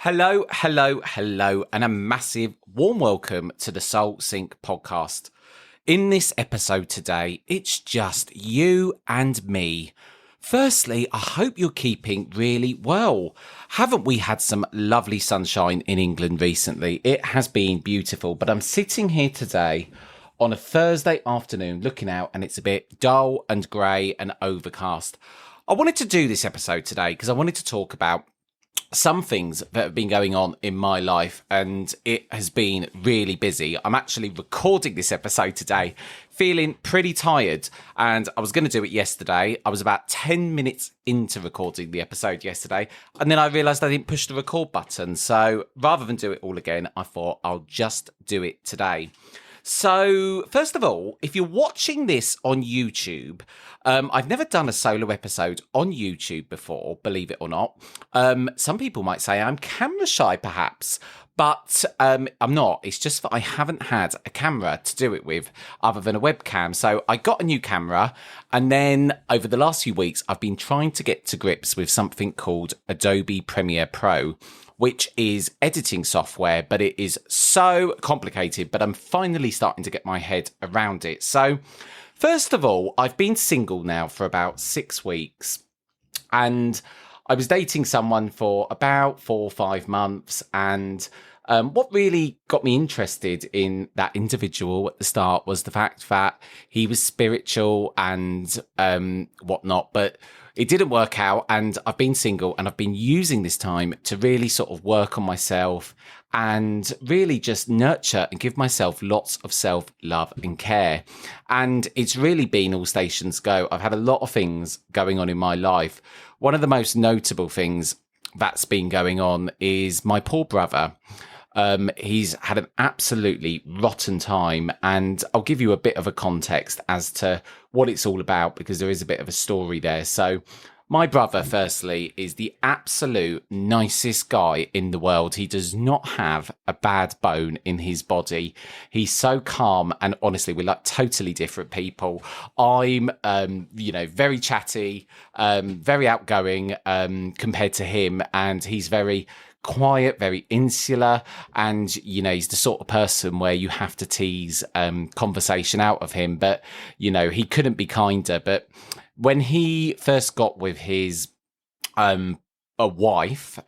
Hello, hello, hello, and a massive warm welcome to the Soul Sync podcast. In this episode today, it's just you and me. Firstly, I hope you're keeping really well. Haven't we had some lovely sunshine in England recently? It has been beautiful, but I'm sitting here today on a Thursday afternoon looking out and it's a bit dull and grey and overcast. I wanted to do this episode today because I wanted to talk about some things that have been going on in my life, and it has been really busy. I'm actually recording this episode today feeling pretty tired, and I was going to do it yesterday. I was about 10 minutes into recording the episode yesterday, and then I realised I didn't push the record button. So rather than do it all again, I thought I'll just do it today. So, first of all, if you're watching this on YouTube, I've never done a solo episode on YouTube before, believe it or not. Some people might say I'm camera shy, perhaps, but I'm not. It's just that I haven't had a camera to do it with other than a webcam. So I got a new camera, and then over the last few weeks, I've been trying to get to grips with something called Adobe Premiere Pro, which is editing software, but it is so complicated, but I'm finally starting to get my head around it. So first of all, I've been single now for about 6 weeks, and I was dating someone for about 4 or 5 months. And what really got me interested in that individual at the start was the fact that he was spiritual and whatnot, but it didn't work out, and I've been single, and I've been using this time to really sort of work on myself and really just nurture and give myself lots of self-love and care. And it's really been all stations go. I've had a lot of things going on in my life. One of the most notable things that's been going on is my poor brother. He's had an absolutely rotten time, and I'll give you a bit of a context as to what it's all about, because there is a bit of a story there. So my brother, firstly, is the absolute nicest guy in the world. He does not have a bad bone in his body. He's so calm, and honestly, we're like totally different people. I'm, very chatty, very outgoing, compared to him, and he's very quiet, very insular, and he's the sort of person where you have to tease conversation out of him, but he couldn't be kinder. But when he first got with his a wife,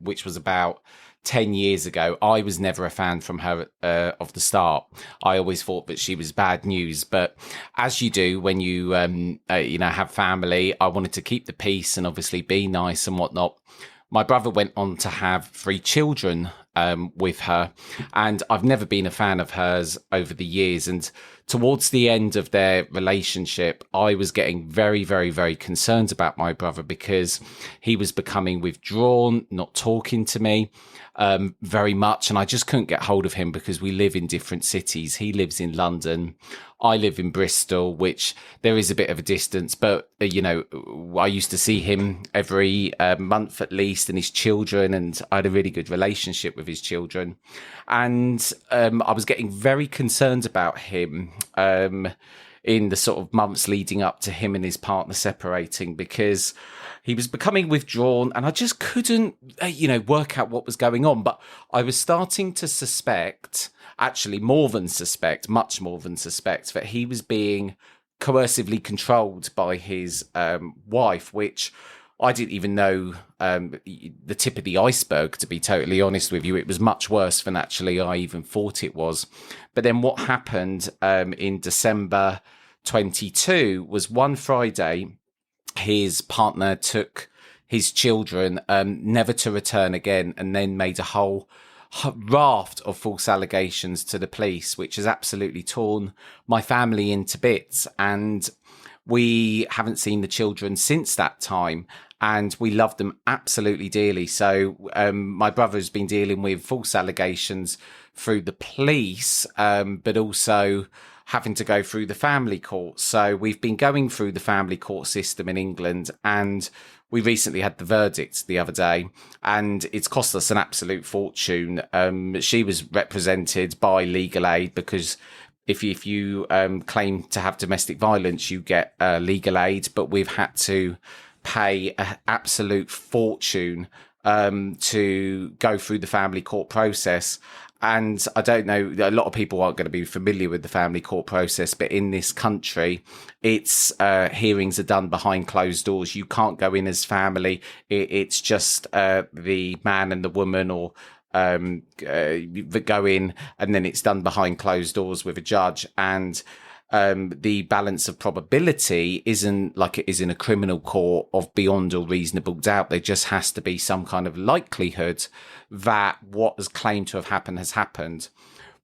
which was about 10 years ago, I was never a fan from her of the start. I always thought that she was bad news, but as you do when you have family, I wanted to keep the peace and obviously be nice and whatnot. My brother went on to have 3 children with her, and I've never been a fan of hers over the years. And towards the end of their relationship, I was getting very, very, very concerned about my brother because he was becoming withdrawn, not talking to me very much. And I just couldn't get hold of him because we live in different cities. He lives in London. I live in Bristol, which there is a bit of a distance, but, I used to see him every month at least, and his children, and I had a really good relationship with his children. And I was getting very concerned about him in the sort of months leading up to him and his partner separating, because he was becoming withdrawn, and I just couldn't, work out what was going on. But I was starting to suspect, actually much more than suspect, that he was being coercively controlled by his wife, which I didn't even know the tip of the iceberg, to be totally honest with you. It was much worse than actually I even thought it was. But then what happened in December 22 was one Friday, his partner took his children, never to return again, and then made a whole raft of false allegations to the police, which has absolutely torn my family into bits. And we haven't seen the children since that time, and we love them absolutely dearly. So my brother has been dealing with false allegations through the police, but also having to go through the family court. So we've been going through the family court system in England, and we recently had the verdict the other day, and it's cost us an absolute fortune. She was represented by legal aid, because if you claim to have domestic violence, you get legal aid, but we've had to pay an absolute fortune to go through the family court process. And I don't know, a lot of people aren't going to be familiar with the family court process, but in this country, it's hearings are done behind closed doors. You can't go in as family. It's just the man and the woman, or that go in, and then it's done behind closed doors with a judge. And the balance of probability isn't like it is in a criminal court of beyond all reasonable doubt. There just has to be some kind of likelihood that what is claimed to have happened has happened.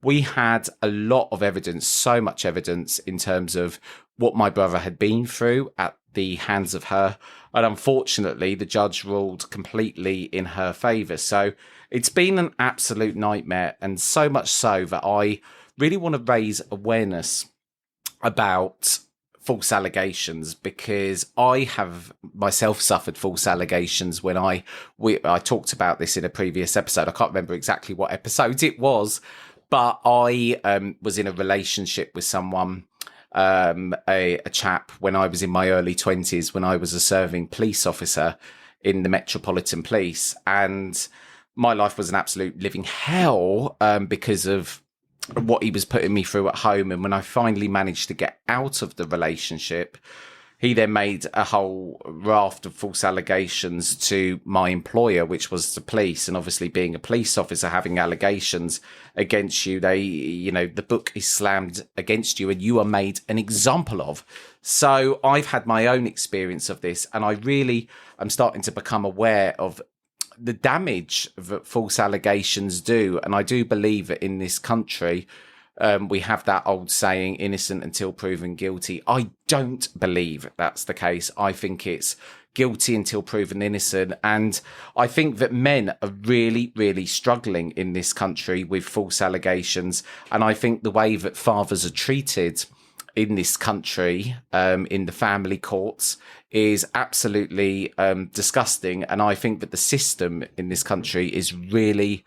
We had a lot of evidence, so much evidence in terms of what my brother had been through at the hands of her. And unfortunately, the judge ruled completely in her favour. So it's been an absolute nightmare, and so much so that I really want to raise awareness about false allegations, because I have myself suffered false allegations when I talked about this in a previous episode. I can't remember exactly what episode it was, but I was in a relationship with someone, a chap, when I was in my early 20s, when I was a serving police officer in the Metropolitan Police, and my life was an absolute living hell because of what he was putting me through at home. And when I finally managed to get out of the relationship, he then made a whole raft of false allegations to my employer, which was the police. And obviously, being a police officer, having allegations against you, the book is slammed against you and you are made an example of. So I've had my own experience of this, and I really am starting to become aware of the damage that false allegations do. And I do believe that in this country, we have that old saying, innocent until proven guilty. I don't believe that's the case. I think it's guilty until proven innocent. And I think that men are really, really struggling in this country with false allegations. And I think the way that fathers are treated in this country, in the family courts, is absolutely disgusting. And I think that the system in this country is really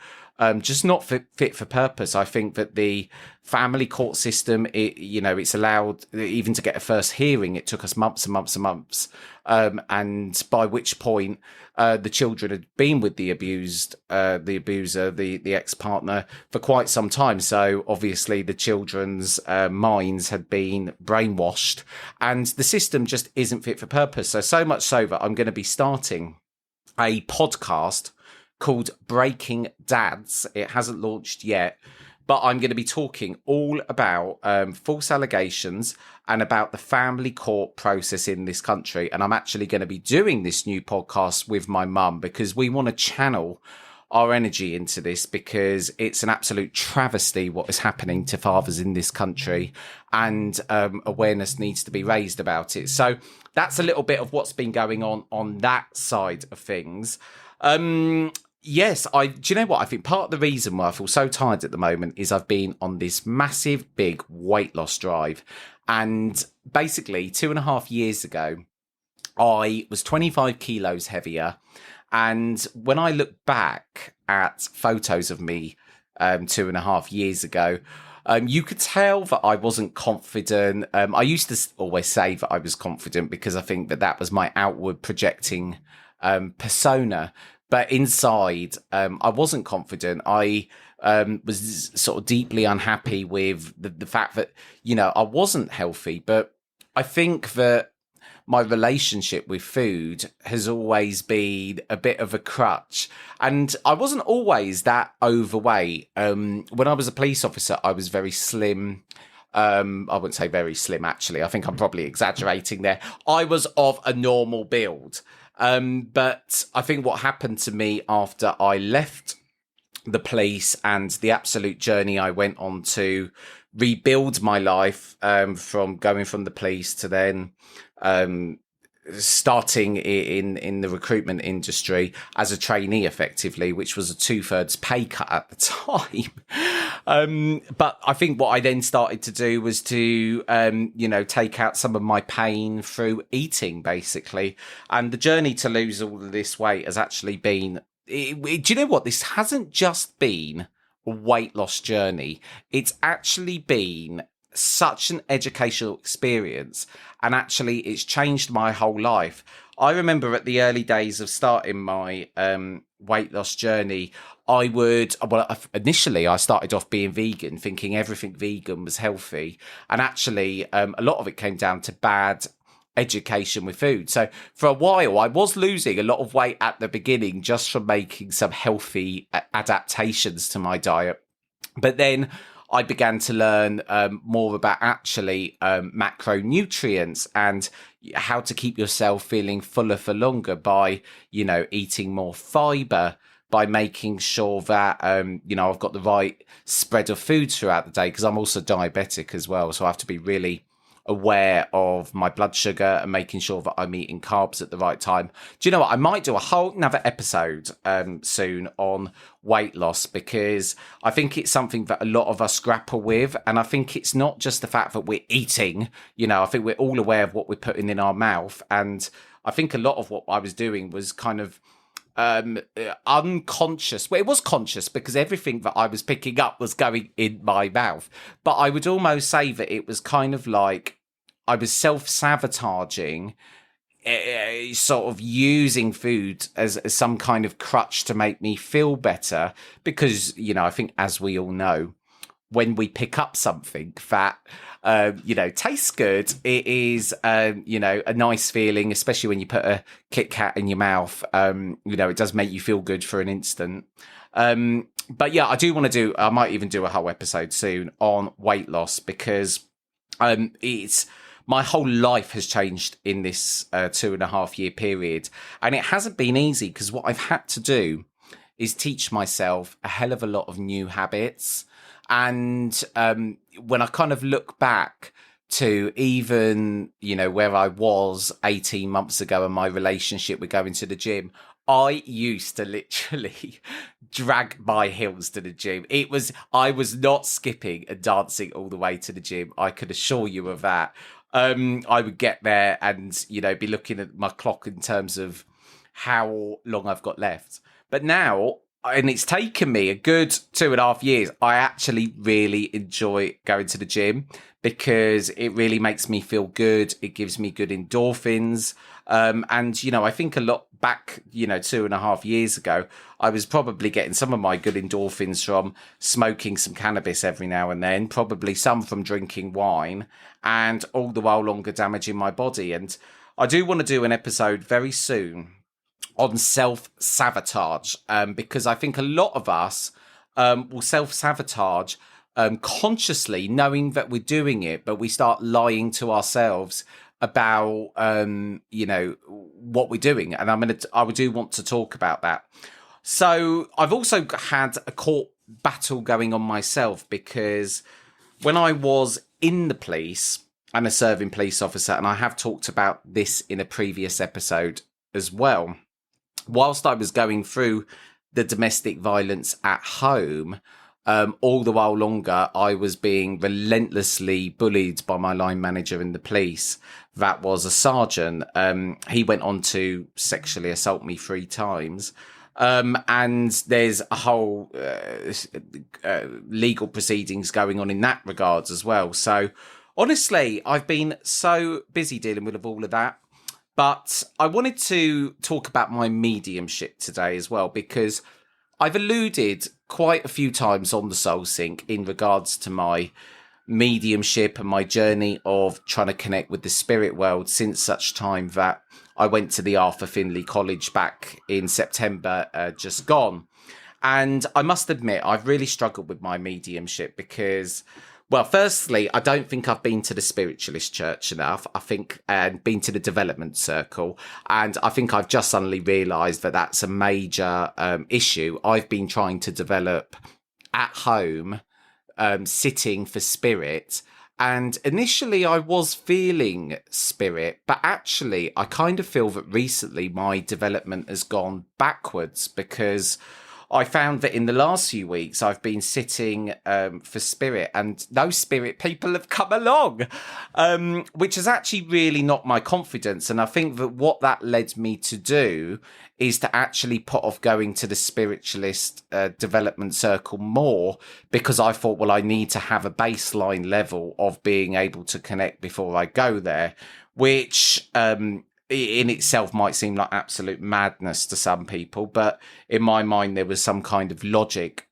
just not fit for purpose. I think that the family court system, it's allowed even to get a first hearing. It took us months and months and months. And by which point the children had been with the abuser, the ex-partner, for quite some time. So obviously the children's minds had been brainwashed, and the system just isn't fit for purpose. So much so that I'm going to be starting a podcast called Breaking Dads. It hasn't launched yet, but I'm going to be talking all about false allegations and about the family court process in this country. And I'm actually going to be doing this new podcast with my mum, because we want to channel our energy into this, because it's an absolute travesty what is happening to fathers in this country, and awareness needs to be raised about it. So that's a little bit of what's been going on that side of things. Yes, do you know what? I think part of the reason why I feel so tired at the moment is I've been on this massive, big weight loss drive. And basically 2.5 years ago, I was 25 kilos heavier. And when I look back at photos of me 2.5 years ago, you could tell that I wasn't confident. I used to always say that I was confident because I think that was my outward projecting persona. But inside, I wasn't confident. I was sort of deeply unhappy with the fact that, I wasn't healthy. But I think that my relationship with food has always been a bit of a crutch. And I wasn't always that overweight. When I was a police officer, I was very slim. I wouldn't say very slim, actually. I think I'm probably exaggerating there. I was of a normal build. But I think what happened to me after I left the police and the absolute journey I went on to rebuild my life, from going from the police to then starting in the recruitment industry as a trainee, effectively, which was a 2/3 pay cut at the time. But I think what I then started to do was to, take out some of my pain through eating, basically. And the journey to lose all of this weight has actually been, do you know what? This hasn't just been a weight loss journey. It's actually been such an educational experience, and actually it's changed my whole life. I remember at the early days of starting my weight loss journey, initially I started off being vegan, thinking everything vegan was healthy. And actually, a lot of it came down to bad education with food. So for a while, I was losing a lot of weight at the beginning just from making some healthy adaptations to my diet. But then I began to learn more about actually macronutrients and how to keep yourself feeling fuller for longer by, eating more fiber, by making sure that, I've got the right spread of foods throughout the day, because I'm also diabetic as well. So I have to be really aware of my blood sugar and making sure that I'm eating carbs at the right time. Do you know what? I might do a whole another episode soon on weight loss, because I think it's something that a lot of us grapple with. And I think it's not just the fact that we're eating, I think we're all aware of what we're putting in our mouth. And I think a lot of what I was doing was kind of unconscious. Well, it was conscious because everything that I was picking up was going in my mouth. But I would almost say that it was kind of like I was self-sabotaging, sort of using food as some kind of crutch to make me feel better. Because, I think, as we all know, when we pick up something that, tastes good, it is, a nice feeling, especially when you put a Kit Kat in your mouth. It does make you feel good for an instant. But yeah, I might even do a whole episode soon on weight loss, because my whole life has changed in this 2.5 year period. And it hasn't been easy, because what I've had to do is teach myself a hell of a lot of new habits. And when I kind of look back to even, where I was 18 months ago and my relationship with going to the gym, I used to literally drag my heels to the gym. I was not skipping and dancing all the way to the gym. I can assure you of that. I would get there and, be looking at my clock in terms of how long I've got left. But now, and it's taken me a good 2.5 years, I actually really enjoy going to the gym, because it really makes me feel good. It gives me good endorphins. And, I think a lot back, 2.5 years ago, I was probably getting some of my good endorphins from smoking some cannabis every now and then, probably some from drinking wine, and all the while longer damaging my body. And I do want to do an episode very soon on self-sabotage, because I think a lot of us will self-sabotage consciously, knowing that we're doing it, but we start lying to ourselves about what we're doing. And I do want to talk about that. So I've also had a court battle going on myself, because when I was in the police, I'm a serving police officer, and I have talked about this in a previous episode as well. Whilst I was going through the domestic violence at home, all the while longer, I was being relentlessly bullied by my line manager in the police. That was a sergeant. He went on to sexually assault me 3 times. And there's a whole legal proceedings going on in that regards as well. So honestly, I've been so busy dealing with all of that. But I wanted to talk about my mediumship today as well, because I've alluded quite a few times on the Soul Sync in regards to my mediumship and my journey of trying to connect with the spirit world since such time that I went to the Arthur Findlay College back in September, just gone. And I must admit, I've really struggled with my mediumship because, well, firstly, I don't think I've been to the spiritualist church enough. I think, and been to the development circle. And I think I've just suddenly realised that that's a major issue. I've been trying to develop at home, sitting for spirit. And initially I was feeling spirit, but actually I kind of feel that recently my development has gone backwards, because I found that in the last few weeks I've been sitting for spirit, and those spirit people have come along, which is actually really not my confidence. And I think that what that led me to do is to actually put off going to the spiritualist development circle more, because I thought, well, I need to have a baseline level of being able to connect before I go there, which in itself might seem like absolute madness to some people, but in my mind, there was some kind of logic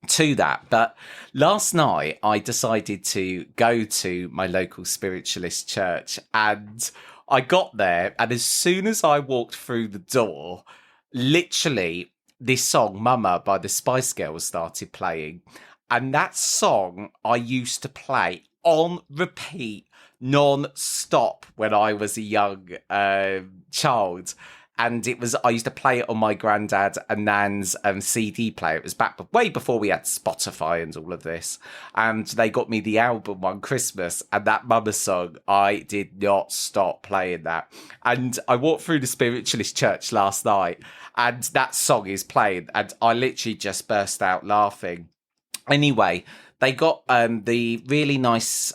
to that. But last night, I decided to go to my local spiritualist church, and I got there, and as soon as I walked through the door, literally this song Mama by the Spice Girls started playing. And that song I used to play on repeat non-stop when I was a young child. And I used to play it on my granddad and nan's CD player. It was back way before we had Spotify and all of this. And they got me the album one Christmas, and that Mama song, I did not stop playing that. And I walked through the spiritualist church last night, and that song is playing, and I literally just burst out laughing. Anyway, they got the really nice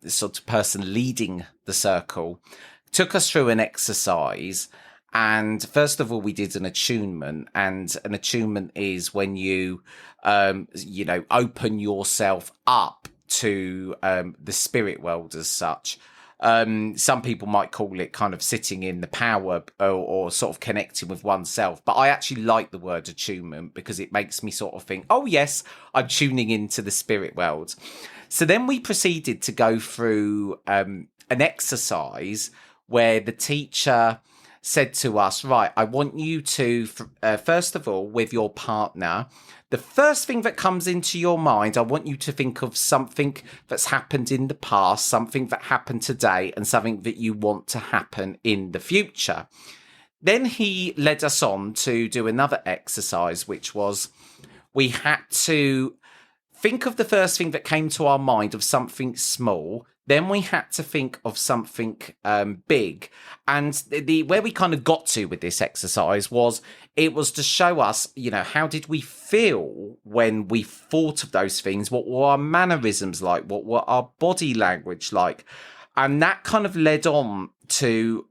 sort of person leading the circle, took us through an exercise. And first of all, we did an attunement, and an attunement is when you, open yourself up to the spirit world as such. Some people might call it kind of sitting in the power or sort of connecting with oneself. But I actually like the word attunement because it makes me sort of think, oh, yes, I'm tuning into the spirit world. So then we proceeded to go through an exercise where the teacher said to us, right, I want you to, first of all, with your partner, the first thing that comes into your mind, I want you to think of something that's happened in the past, something that happened today, and something that you want to happen in the future. Then he led us on to do another exercise, which was we had to think of the first thing that came to our mind of something small. Then we had to think of something big. And the where we kind of got to with this exercise was it was to show us, how did we feel when we thought of those things? What were our mannerisms like? What were our body language like? And that kind of led on to,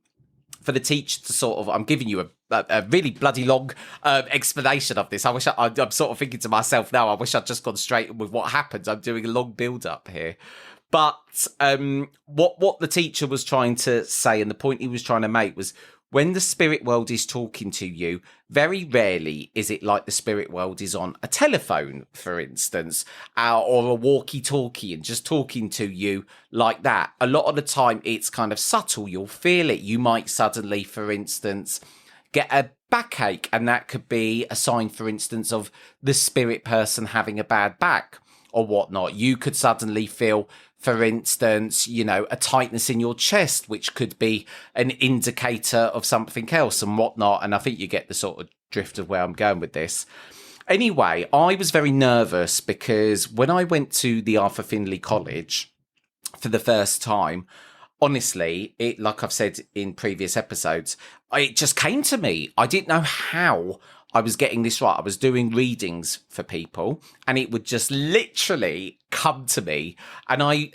for the teacher to sort of, I'm giving you a really bloody long explanation of this. I'm sort of thinking to myself now, I wish I'd just gone straight with what happened. I'm doing a long build up here. But what the teacher was trying to say, and the point he was trying to make, was when the spirit world is talking to you, very rarely is it like the spirit world is on a telephone, for instance, or a walkie-talkie and just talking to you like that. A lot of the time, it's kind of subtle. You'll feel it. You might suddenly, for instance, get a backache, and that could be a sign, for instance, of the spirit person having a bad back or whatnot. You could suddenly feel, for instance, a tightness in your chest, which could be an indicator of something else and whatnot. And I think you get the sort of drift of where I'm going with this. Anyway, I was very nervous because when I went to the Arthur Findlay College for the first time, honestly, like I've said in previous episodes, it just came to me. I didn't know how I was getting this right. I was doing readings for people, and it would just literally come to me. And I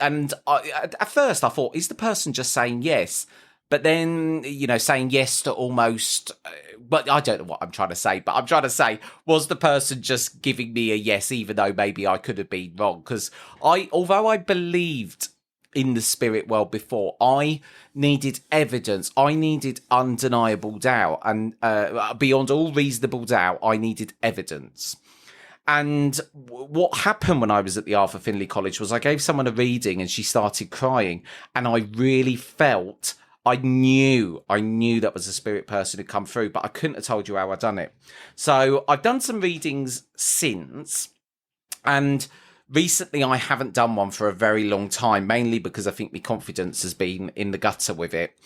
at first I thought, is the person just saying yes? But then, saying yes to almost, but I don't know what I'm trying to say, but I'm trying to say, was the person just giving me a yes, even though maybe I could have been wrong? Because although I believed in the spirit world before, I needed evidence. I needed undeniable doubt, and beyond all reasonable doubt, I needed evidence. And what happened when I was at the Arthur Findlay College was I gave someone a reading and she started crying, and I really felt, I knew that was a spirit person who'd come through, but I couldn't have told you how I'd done it. So I've done some readings since, and recently, I haven't done one for a very long time, mainly because I think my confidence has been in the gutter with it.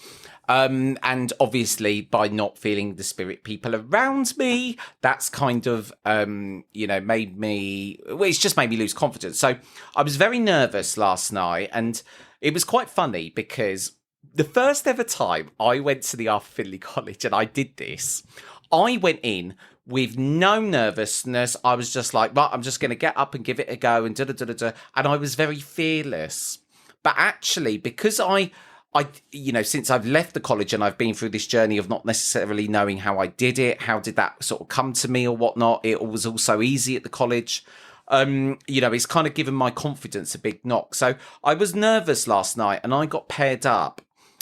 And obviously, by not feeling the spirit people around me, that's kind of, made me, it's just made me lose confidence. So I was very nervous last night, and it was quite funny because the first ever time I went to the Arthur Findlay College and I did this, I went in with no nervousness. I was just like, right, I'm just going to get up and give it a go and da-da-da-da-da. And I was very fearless. But actually, because I, since I've left the college and I've been through this journey of not necessarily knowing how I did it, how did that sort of come to me or whatnot, it was all so easy at the college. It's kind of given my confidence a big knock. So I was nervous last night, and I got paired up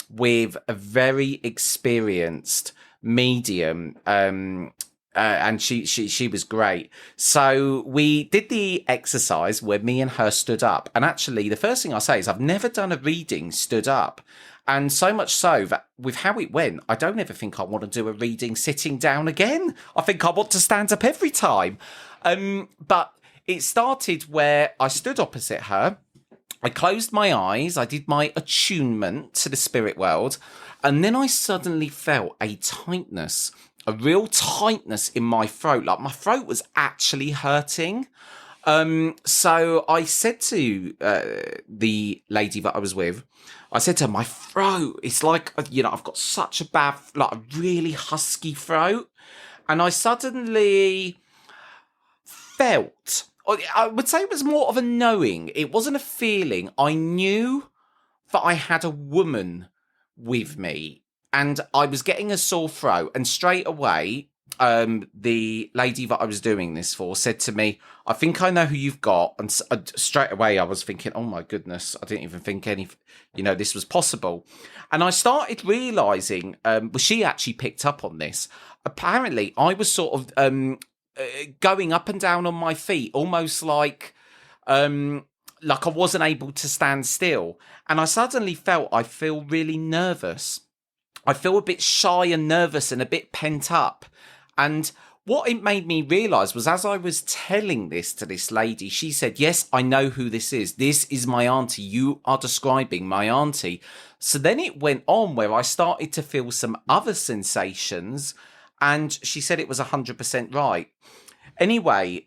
with a very experienced medium, and she was great. So we did the exercise where me and her stood up. And actually, the first thing I say is I've never done a reading stood up. And so much so that with how it went, I don't ever think I want to do a reading sitting down again. I think I want to stand up every time. But it started where I stood opposite her. I closed my eyes. I did my attunement to the spirit world. And then I suddenly felt a tightness, a real tightness in my throat. Like my throat was actually hurting. So I said to the lady that I was with, I said to her, my throat, it's like, I've got such a bad, like a really husky throat. And I suddenly felt, I would say it was more of a knowing. It wasn't a feeling. I knew that I had a woman with me and I was getting a sore throat. And straight away, the lady that I was doing this for said to me, I think I know who you've got. And straight away I was thinking, oh my goodness, I didn't even think this was possible. And I started realizing, she actually picked up on this. Apparently I was sort of, going up and down on my feet, almost like I wasn't able to stand still. And I suddenly I feel really nervous. I feel a bit shy and nervous and a bit pent up. And what it made me realise was as I was telling this to this lady, she said, yes, I know who this is. This is my auntie. You are describing my auntie. So then it went on where I started to feel some other sensations. And she said it was 100% right. Anyway,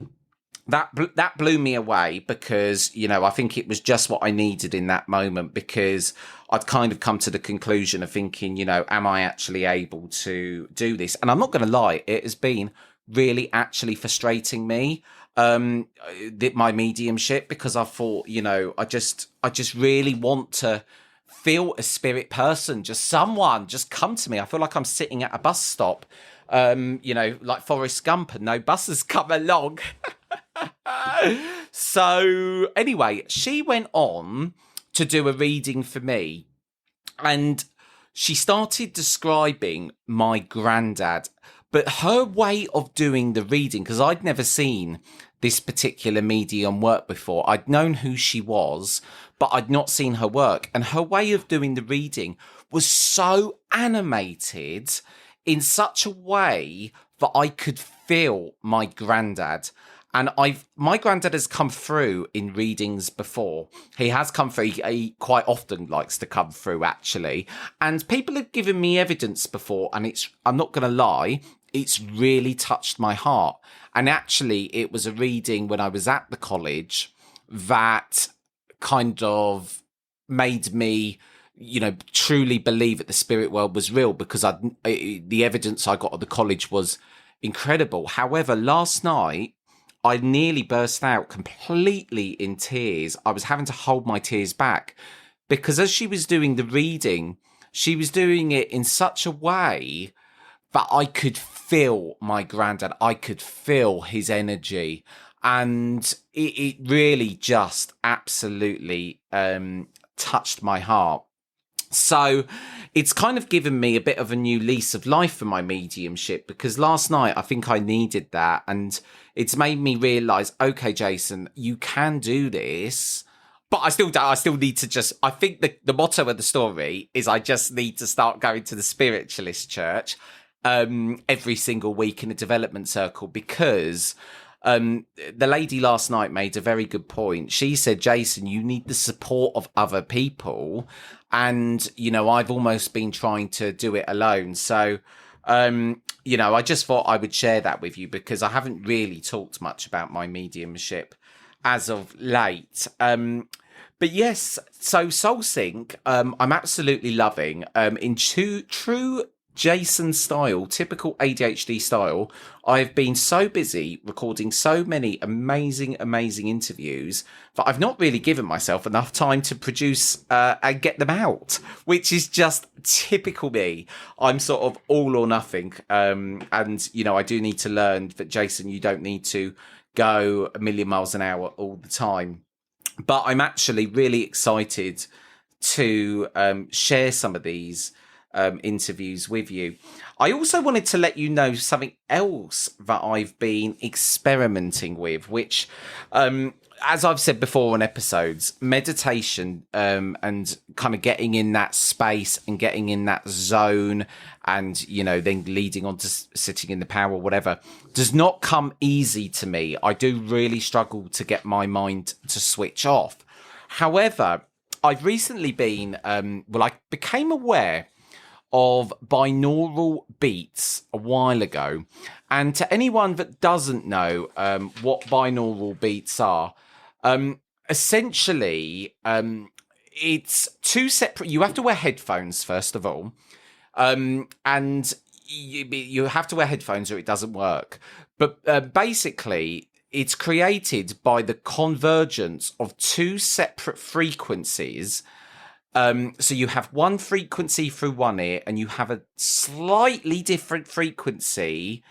that blew me away because, I think it was just what I needed in that moment, because I'd kind of come to the conclusion of thinking, am I actually able to do this? And I'm not going to lie, it has been really actually frustrating me, my mediumship, because I thought, I just really want to feel a spirit person, just come to me. I feel like I'm sitting at a bus stop, like Forrest Gump, and no buses come along. So anyway, she went on to do a reading for me, and she started describing my granddad, but her way of doing the reading, because I'd never seen this particular medium work before. I'd known who she was, but I'd not seen her work. And her way of doing the reading was so animated in such a way that I could feel my granddad. And my granddad has come through in readings before. He has come through. He quite often likes to come through, actually. And people have given me evidence before, and I'm not going to lie, it's really touched my heart. And actually, it was a reading when I was at the college that kind of made me, truly believe that the spirit world was real, because the evidence I got at the college was incredible. However, last night, I nearly burst out completely in tears. I was having to hold my tears back because as she was doing the reading, she was doing it in such a way that I could feel my granddad. I could feel his energy. And it really just absolutely touched my heart. So it's kind of given me a bit of a new lease of life for my mediumship, because last night I think I needed that, and it's made me realise, okay, Jason, you can do this, but I still need to I think the motto of the story is I just need to start going to the spiritualist church every single week in a development circle, because the lady last night made a very good point. She said, Jason, you need the support of other people. And, I've almost been trying to do it alone. So, I just thought I would share that with you, because I haven't really talked much about my mediumship as of late. But yes, so Soul Sync, I'm absolutely loving. In true Jason style, typical ADHD style, I've been so busy recording so many amazing interviews that I've not really given myself enough time to produce and get them out, which is just typical me. I'm sort of all or nothing. And, I do need to learn that, Jason, you don't need to go a million miles an hour all the time. But I'm actually really excited to share some of these interviews with you. I also wanted to let you know something else that I've been experimenting with, which, as I've said before on episodes, meditation and kind of getting in that space and getting in that zone and, then leading on to sitting in the power or whatever does not come easy to me. I do really struggle to get my mind to switch off. However, I've recently been, I became aware of binaural beats a while ago. And to anyone that doesn't know what binaural beats are, essentially, it's two separate... You have to wear headphones, first of all. And you have to wear headphones or it doesn't work. But basically, it's created by the convergence of two separate frequencies. So you have one frequency through one ear and you have a slightly different frequency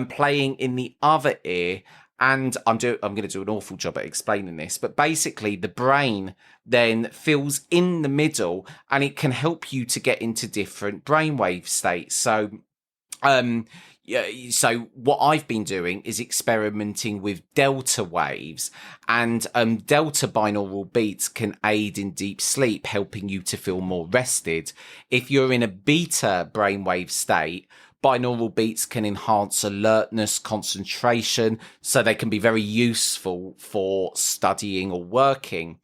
playing in the other ear. And I'm going to do an awful job at explaining this, but basically the brain then fills in the middle and it can help you to get into different brainwave states. So what I've been doing is experimenting with delta waves, and delta binaural beats can aid in deep sleep, helping you to feel more rested. If you're in a beta brainwave state, binaural beats can enhance alertness, concentration, so they can be very useful for studying or working.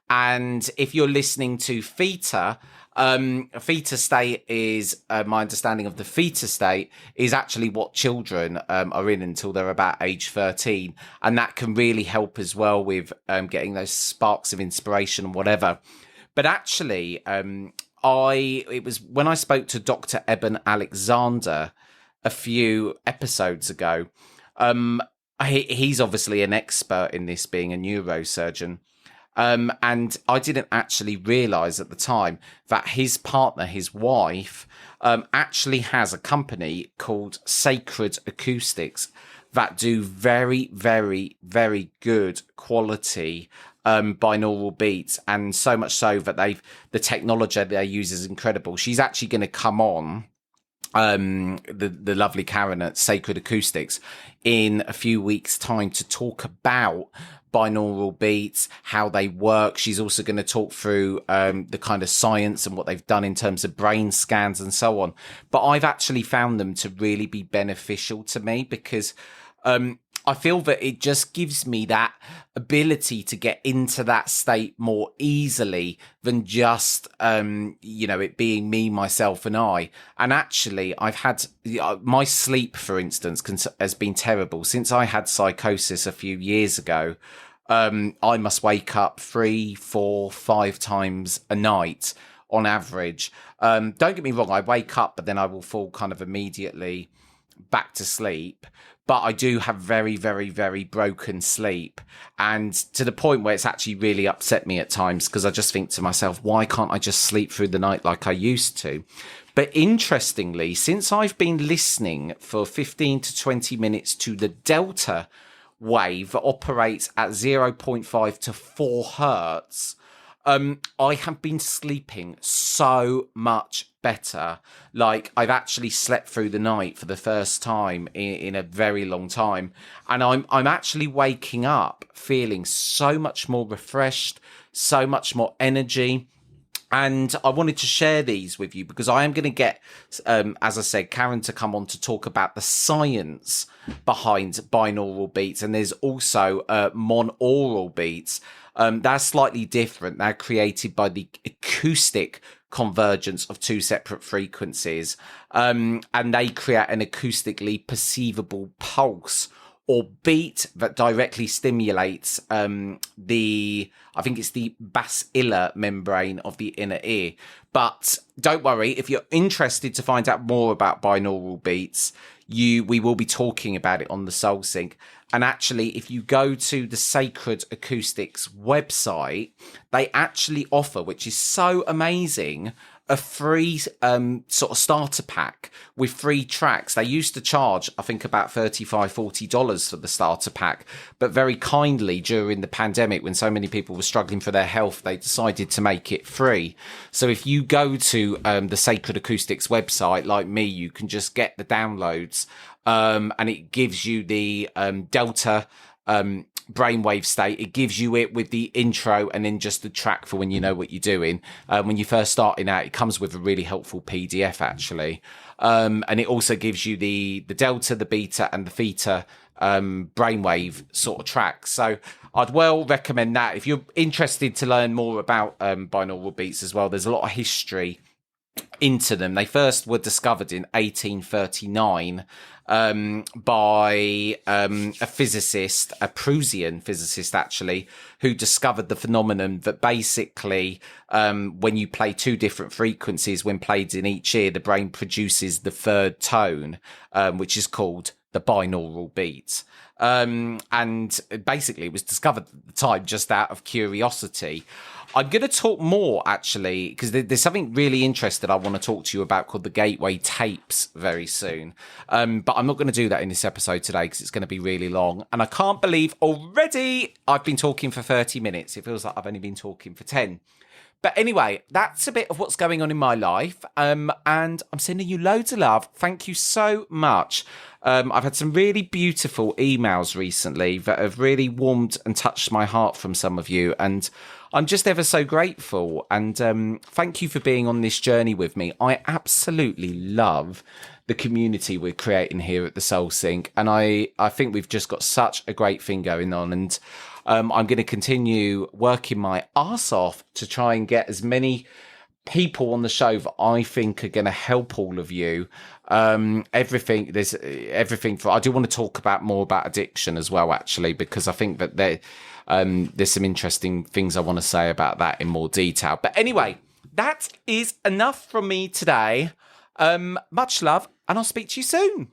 And if you're listening to theta, a theta state is, my understanding of the theta state is actually what children are in until they're about age 13. And that can really help as well with getting those sparks of inspiration and whatever. But actually, it was when I spoke to Dr. Eben Alexander a few episodes ago. He's obviously an expert in this, being a neurosurgeon. And I didn't actually realize at the time that his partner, his wife, actually has a company called Sacred Acoustics that do very, very, very good quality binaural beats, and so much so that the technology they use is incredible. She's actually going to come on, the lovely Karen at Sacred Acoustics, in a few weeks' time to talk about binaural beats, how they work. She's also going to talk through the kind of science and what they've done in terms of brain scans and so on. But I've actually found them to really be beneficial to me because I feel that it just gives me that ability to get into that state more easily than just, it being me, myself and I. And actually, I've had my sleep, for instance, has been terrible. Since I had psychosis a few years ago, I must wake up 3, 4, 5 times a night on average. Don't get me wrong, I wake up, but then I will fall kind of immediately back to sleep. But I do have very, very, very broken sleep, and to the point where it's actually really upset me at times, because I just think to myself, why can't I just sleep through the night like I used to? But interestingly, since I've been listening for 15 to 20 minutes to the delta wave that operates at 0.5 to 4 hertz, I have been sleeping so much better. Like, I've actually slept through the night for the first time in a very long time, and I'm actually waking up feeling so much more refreshed, so much more energy. And I wanted to share these with you because I am going to get, as I said, Karen to come on to talk about the science behind binaural beats. And there's also monaural beats. They're slightly different. They're created by the acoustic convergence of two separate frequencies. And they create an acoustically perceivable pulse or beat that directly stimulates I think it's the basilar membrane of the inner ear. But don't worry, if you're interested to find out more about binaural beats, we will be talking about it on the Soul Sync. And actually, if you go to the Sacred Acoustics website, they actually offer, which is so amazing, a free sort of starter pack with free tracks. They used to charge, I think, about $35-40 for the starter pack, but very kindly during the pandemic, when so many people were struggling for their health, they decided to make it free. So if you go to the Sacred Acoustics website, like me, you can just get the downloads, and it gives you the Delta brainwave state. It gives you it with the intro and then just the track for when you know what you're doing. When you're first starting out, it comes with a really helpful PDF actually, and it also gives you the delta, the beta, and the theta brainwave sort of tracks. So I'd well recommend that if you're interested to learn more about binaural beats as well. There's a lot of history into them. They first were discovered in 1839 by a physicist, a Prussian physicist actually, who discovered the phenomenon that basically when you play two different frequencies, when played in each ear, the brain produces the third tone, which is called the binaural beat. And basically it was discovered at the time just out of curiosity. I'm going to talk more, actually, because there's something really interesting I want to talk to you about called the Gateway Tapes very soon. But I'm not going to do that in this episode today because it's going to be really long. And I can't believe already I've been talking for 30 minutes. It feels like I've only been talking for 10. But anyway, that's a bit of what's going on in my life. And I'm sending you loads of love. Thank you so much. I've had some really beautiful emails recently that have really warmed and touched my heart from some of you. And I'm just ever so grateful. And thank you for being on this journey with me. I absolutely love the community we're creating here at the Soul Sync. And I think we've just got such a great thing going on. And I'm going to continue working my arse off to try and get as many people on the show that I think are going to help all of you. There's everything I do want to talk about more about addiction as well, actually, because I think that there's some interesting things I want to say about that in more detail. But anyway, that is enough from me today. Much love, and I'll speak to you soon.